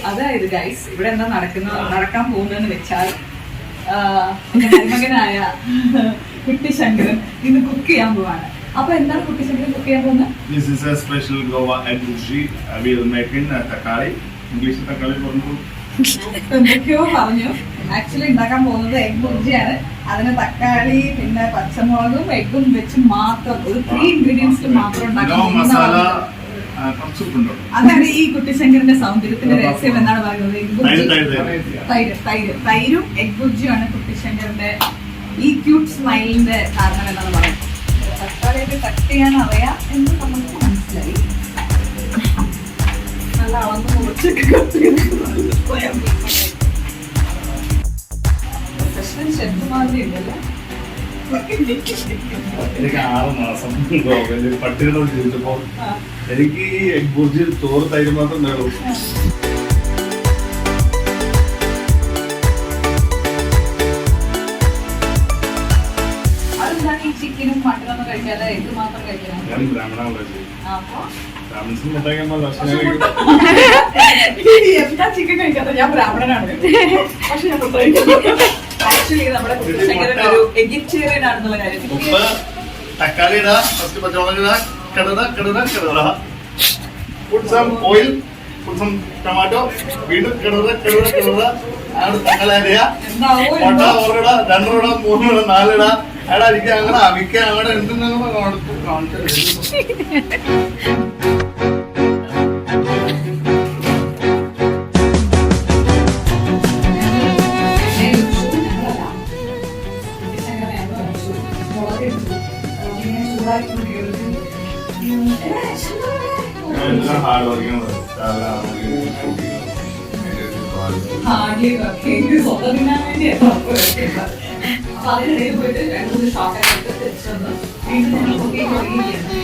അതായത് ഗൈസ് ഇവിടെ എന്താ നടക്കാൻ പോകുന്നതെന്ന് വെച്ചാൽ മകനായ കുട്ടിശങ്കരൻ ഇന്ന് കുക്ക് ചെയ്യാൻ പോവാണ്. അപ്പൊ എന്താണ് കുട്ടിശങ്കരൻ കുക്ക് ചെയ്യാൻ പോകുന്നത്? This is a special Goa egg bhurji. We will make in തക്കാളി. ഇംഗ്ലീഷിൽ തക്കാളി പറഞ്ഞു. എന്തൊക്കെയോ പറഞ്ഞു. ആക്ച്വലി ഉണ്ടാക്കാൻ പോകുന്നത് എഗ് ബുർജിയാണ്. അതിന് തക്കാളി പിന്നെ പച്ചമുളകും എഗ്ഗും വെച്ച് മാത്രം ഒരു 3 ഇൻഗ്രീഡിയൻസ് മാത്രം ഉണ്ടാക്കാൻ. അതാണ് ഈ കുട്ടിശങ്കരന്റെ സൗന്ദര്യത്തിന്റെ രഹസ്യം എന്നാണ് പറയുന്നത്. തൈരും എഗ് ബുർജിയാണ് കുട്ടിശങ്കരന്റെ ഈ ക്യൂട്ട് സ്മൈലിന്റെ കാരണം എന്നാണ് പറയുന്നത്. തക്കാളിയൊക്കെ കട്ട് ചെയ്യാൻ അറിയാം എന്ന് നമുക്ക് മനസ്സിലായി. നല്ല അളന്ന് മുറിച്ചൊക്കെ ഷെഫ് മാതിരി ഉണ്ടല്ലോ. എനിക്ക് 6 മാസം പട്ടികളോട് ചോദിച്ചപ്പോ എനിക്ക് ഈ എഗ് ബുർജിയിൽ ചോറ് തൈര് മാത്രം നേടും. ചിക്കനും മട്ടനൊന്നും കഴിക്കാതെ എഗ് മാത്രം കഴിക്കണം. ഞാൻ ബ്രാഹ്മണ എന്താ ചിക്കൻ കഴിക്കാത്ത? ഞാൻ ബ്രാഹ്മണനാണ്. പക്ഷെ ഞാൻ ആക്ച്വലി നമ്മുടെ കുട്ടിശങ്കരൻ ഒരു വെജിറ്റേറിയൻ ആണെന്നുള്ള കാര്യം. ഉപ്പ് തക്കാളി ഇടാ, ഫസ്റ്റ് പച്ചമുളക് ഇടാ, കിടറ put some oil, put some tomato, വീണ്ടും കിടറ തക്കാളി അരിയാ, മുട്ട 1 ഇടാ, 2 ഇടാ, 3 ഇടാ, 4 ഇടാ. എടാ എനിക്ക് അങ്ങനെ അവിക്ക അങ്ങനെ എന്തെങ്കിലും കാണിച്ചു. എല്ലാം ഹാർഡ് വർക്കിംഗ് അപ്പൊ അതിനിടയിൽ പോയിട്ട് 2-3 ഷോർട്ടായിട്ട് തിരിച്ചു വന്ന് വീണ്ടും കുക്കിംഗ് തുടങ്ങിയിരിക്കുകയാണ്.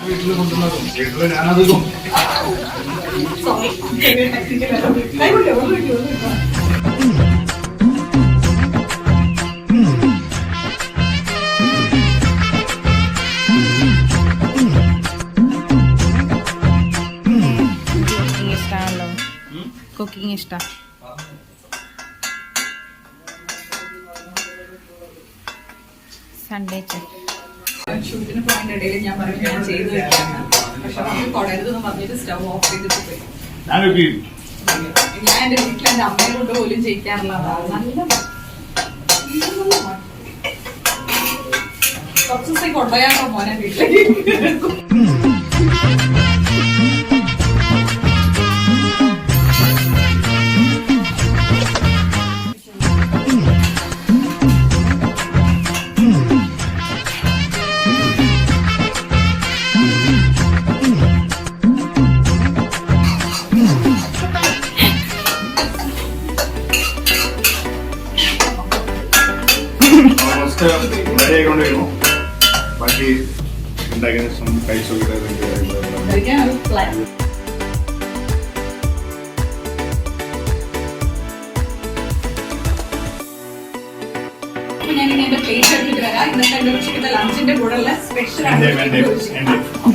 വീട്ടില് കൊണ്ടുവന്നതും വീട്ടില് ഞാനധികം കുക്കിംഗ് ഇഷ്ടം. സൺഡേ ഷൂട്ടിന് പോയിന്റ് ഇടയിൽ ഞാൻ പറഞ്ഞു ഞാൻ ചെയ്തു വെക്കാണ്. പക്ഷെ നമുക്ക് തുടരുതെന്ന് പറഞ്ഞിട്ട് സ്റ്റവ് ഓഫ് ചെയ്തിട്ട് പോയി. ഞാൻ എന്റെ വീട്ടിൽ എന്റെ അമ്മയെ കൊണ്ട് പോലും ചെയ്യിക്കാറുള്ളതാണ്. നല്ല കുറച്ച് ദിവസം കൊണ്ടുപോയാണോ മോനെ വീട്ടിലേക്ക്. റെഡിയായിക്കൊണ്ടിരുന്നു. ബാക്കി ഉണ്ടാക്കിയ ശേഷം കഴിച്ചു ഞാനിങ്ങനെ എന്റെ പ്ലേറ്റ് എടുത്തിട്ട് വരാം. ഇന്നത്തെ എന്റെ ഉച്ചക്കത്തെ ലഞ്ചിന്റെ കൂടെ സ്പെഷ്യൽ ആണ്.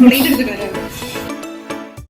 പ്ലേറ്റ് എടുത്തിട്ട് വരാം.